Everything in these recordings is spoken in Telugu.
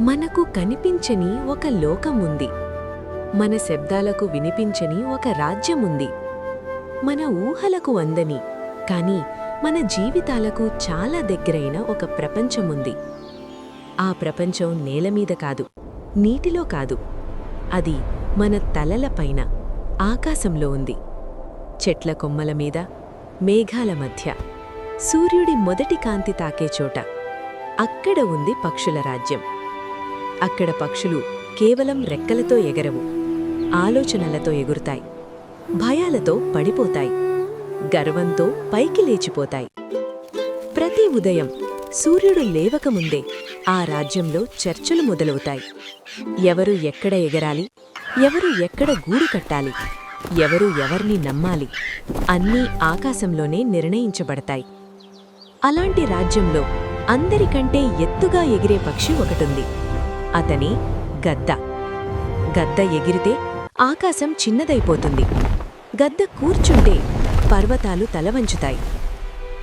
మనకు కనిపించని ఒక లోకముంది. మన శబ్దాలకు వినిపించని ఒక రాజ్యముంది. మన ఊహలకు అందని కాని మన జీవితాలకు చాలా దగ్గరైన ఒక ప్రపంచముంది. ఆ ప్రపంచం నేలమీద కాదు, నీటిలో కాదు, అది మన తలలపైన ఆకాశంలో ఉంది. చెట్ల కొమ్మల మీద, మేఘాల మధ్య, సూర్యుడి మొదటి కాంతి తాకే చోట అక్కడ ఉంది పక్షుల రాజ్యం. అక్కడ పక్షులు కేవలం రెక్కలతో ఎగరవు, ఆలోచనలతో ఎగురుతాయి, భయాలతో పడిపోతాయి, గర్వంతో పైకి లేచిపోతాయి. ప్రతి ఉదయం సూర్యుడు లేవకముందే ఆ రాజ్యంలో చర్చలు మొదలవుతాయి. ఎవరు ఎక్కడ ఎగరాలి, ఎవరు ఎక్కడ గూడు కట్టాలి, ఎవరు ఎవర్ని నమ్మాలి, అన్నీ ఆకాశంలోనే నిర్ణయించబడతాయి. అలాంటి రాజ్యంలో అందరికంటే ఎత్తుగా ఎగిరే పక్షి ఒకటుంది. అతని గద్ద. గద్ద ఎగిరితే ఆకాశం చిన్నదైపోతుంది. గద్ద కూర్చుంటే పర్వతాలు తలవంచుతాయి.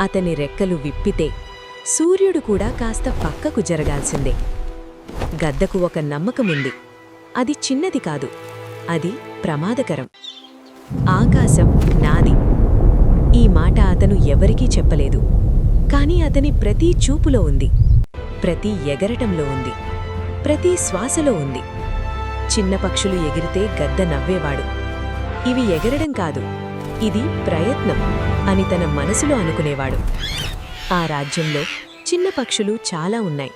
అతని రెక్కలు విప్పితే సూర్యుడు కూడా కాస్త పక్కకు జరగాల్సిందే. గద్దకు ఒక నమ్మకముంది. అది చిన్నది కాదు, అది ప్రమాదకరం. ఆకాశం నాది. ఈ మాట అతను ఎవరికీ చెప్పలేదు. కాని అతని ప్రతి చూపులో ఉంది, ప్రతి ఎగరటంలో ఉంది, ప్రతి శ్వాసలో ఉంది. చిన్న పక్షులు ఎగిరితే గద్ద నవ్వేవాడు. ఇవి ఎగరడం కాదు, ఇది ప్రయత్నం అని తన మనసులో అనుకునేవాడు. ఆ రాజ్యంలో చిన్న పక్షులు చాలా ఉన్నాయి.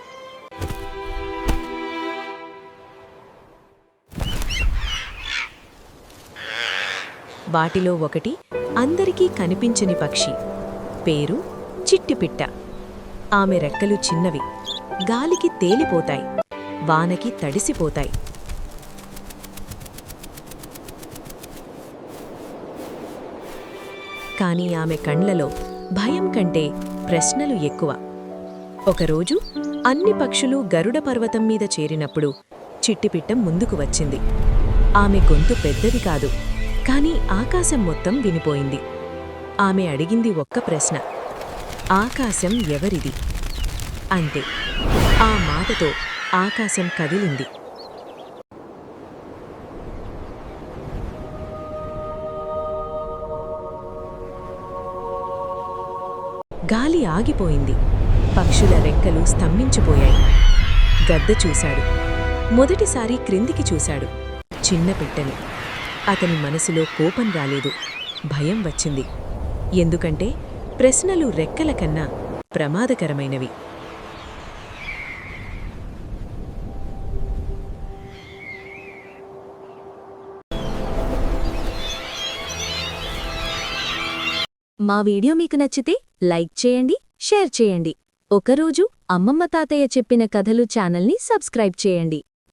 వాటిలో ఒకటి అందరికీ కనిపించని పక్షి. పేరు చిట్టిపిట్ట. ఆమె రెక్కలు చిన్నవి, గాలికి తేలిపోతాయి, వానకి తడిసిపోతాయి. కాని ఆమె కండ్లలో భయం కంటే ప్రశ్నలు ఎక్కువ. ఒకరోజు అన్ని పక్షులు గరుడ పర్వతం మీద చేరినప్పుడు చిట్టిపిట్ట ముందుకు వచ్చింది. ఆమె గొంతు పెద్దది కాదు, కాని ఆకాశం మొత్తం వినిపోయింది. ఆమె అడిగింది ఒక్క ప్రశ్న: ఆకాశం ఎవరిది? అంతే. ఆ మాటతో ఆకాశం కదిలింది. గాలి ఆగిపోయింది. పక్షుల రెక్కలు స్తంభించిపోయాయి. గద్ద చూశాడు. మొదటిసారి క్రిందికి చూశాడు, చిన్న పిట్టని. అతని మనసులో కోపం రాలేదు, భయం వచ్చింది. ఎందుకంటే ప్రశ్నలు రెక్కల కన్నా ప్రమాదకరమైనవి. మా వీడియో మీకు నచ్చితే లైక్ చేయండి, షేర్ చేయండి. ఒకరోజు అమ్మమ్మ తాతయ్య చెప్పిన కథలు ఛానల్ని సబ్స్క్రైబ్ చేయండి.